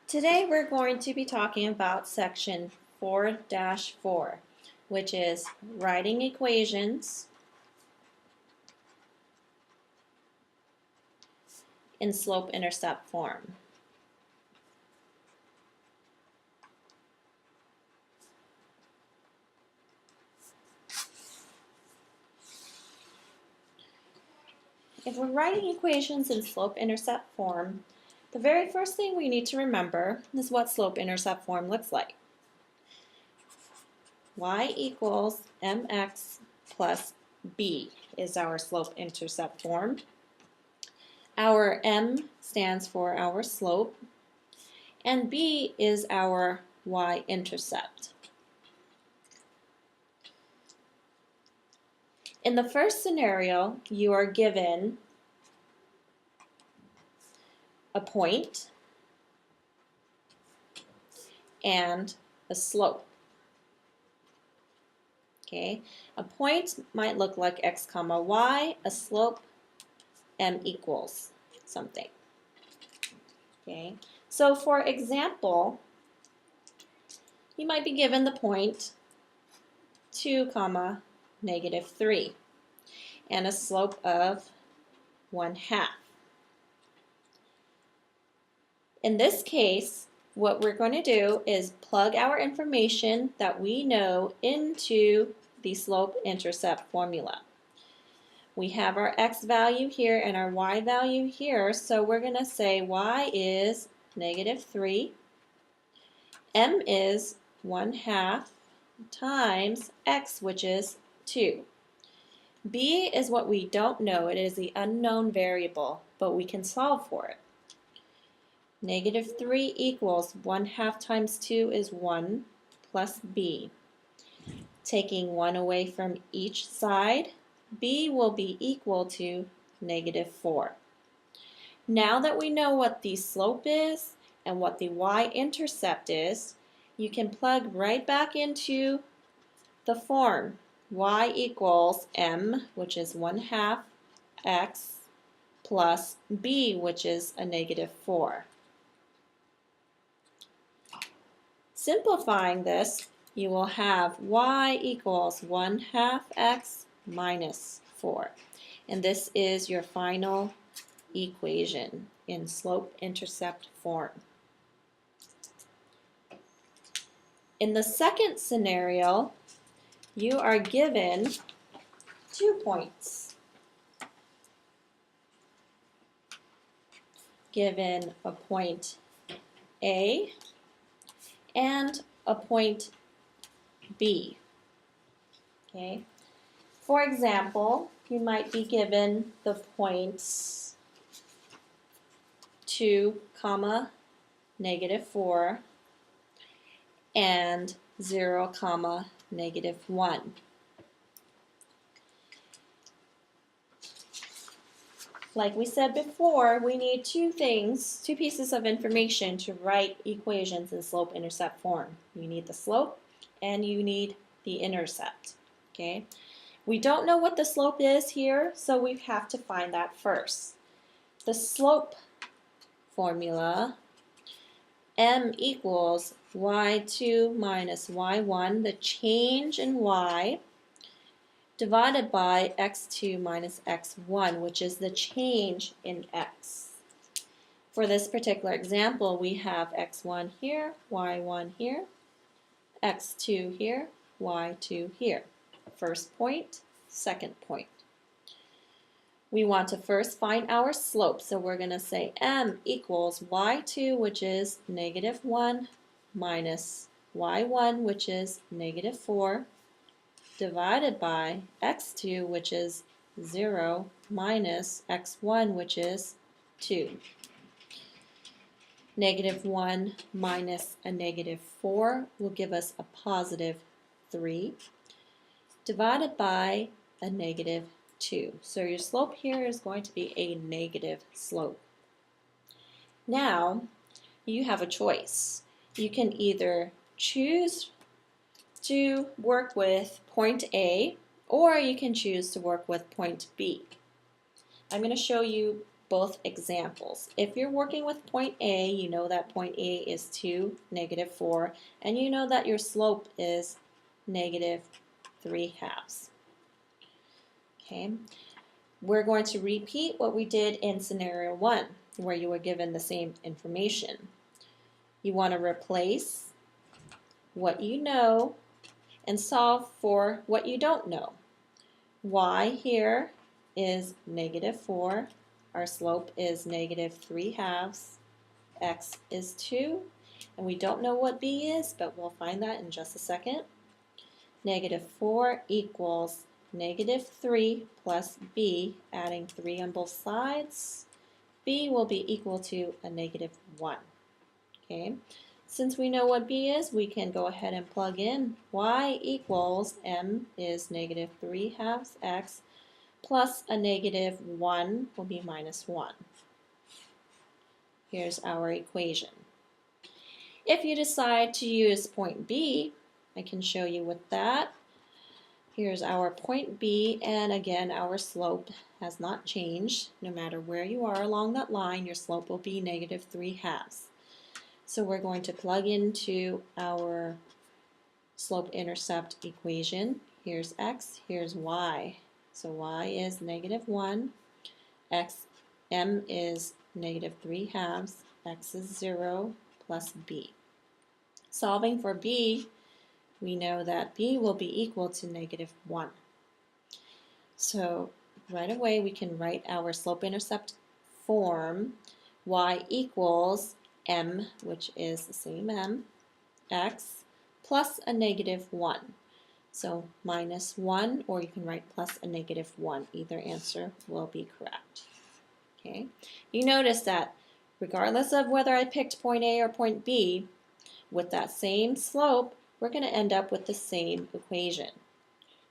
Today we're going to be talking about section 4-4, which is writing equations in slope-intercept form. If we're writing equations in slope-intercept form, the very first thing we need to remember is what slope-intercept form looks like. Y equals mx plus b is our slope-intercept form. Our m stands for our slope, and b is our y-intercept. In the first scenario, you are given a point and a slope. Okay, a point might look like x comma y, a slope m equals something. Okay, so for example, you might be given the point 2 comma negative 3 and a slope of 1/2. In this case, what we're going to do is plug our information that we know into the slope-intercept formula. We have our x value here and our y value here, so we're going to say y is negative 3, m is 1/2 times x, which is 2. B is what we don't know. It is the unknown variable, but we can solve for it. Negative 3 equals 1/2 times 2 is 1 plus b. Taking 1 away from each side, b will be equal to negative 4. Now that we know what the slope is and what the y-intercept is, you can plug right back into the form. Y equals m, which is 1/2 x, plus b, which is a negative 4. Simplifying this, you will have y equals 1/2 x minus 4. And this is your final equation in slope-intercept form. In the second scenario, you are given 2 points. Given a point A and a point B. Okay. For example, you might be given the points 2 comma negative 4 and 0 comma negative 1. Like we said before, we need two pieces of information to write equations in slope-intercept form. You need the slope and you need the intercept. Okay? We don't know what the slope is here, so we have to find that first. The slope formula, m equals y2 minus y1, the change in y, divided by x2 minus x1, which is the change in x. For this particular example, we have x1 here, y1 here, x2 here, y2 here. First point, second point. We want to first find our slope, so we're going to say m equals y2, which is negative 1, minus y1, which is negative 4, divided by x2, which is 0, minus x1, which is 2. Negative 1 minus a negative 4 will give us a positive 3, divided by a negative 2. So your slope here is going to be a negative slope. Now, you have a choice. You can either choose to work with point A, or you can choose to work with point B. I'm going to show you both examples. If you're working with point A, you know that point A is 2, -4, and you know that your slope is -3/2. Okay, we're going to repeat what we did in scenario 1, where you were given the same information. You want to replace what you know and solve for what you don't know. Y here is -4. Our slope is -3/2. X is 2. And we don't know what B is, but we'll find that in just a second. -4 equals -3 plus B, adding 3 on both sides. B will be equal to a -1. Okay, since we know what B is, we can go ahead and plug in Y equals M is -3/2 X plus a -1 will be -1. Here's our equation. If you decide to use point B, I can show you with that. Here's our point B, and again, our slope has not changed. No matter where you are along that line, your slope will be -3/2. So we're going to plug into our slope-intercept equation. Here's X, here's Y. So Y is -1, M is -3/2, X is 0, plus B. Solving for B, we know that B will be equal to -1. So right away we can write our slope-intercept form. Y equals M, which is the same M, X, plus a -1. So -1, or you can write plus a -1. Either answer will be correct. Okay. You notice that regardless of whether I picked point A or point B, with that same slope, we're going to end up with the same equation.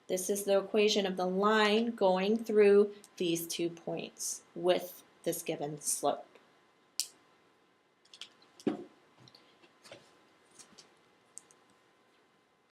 This is the equation of the line going through these 2 points with this given slope.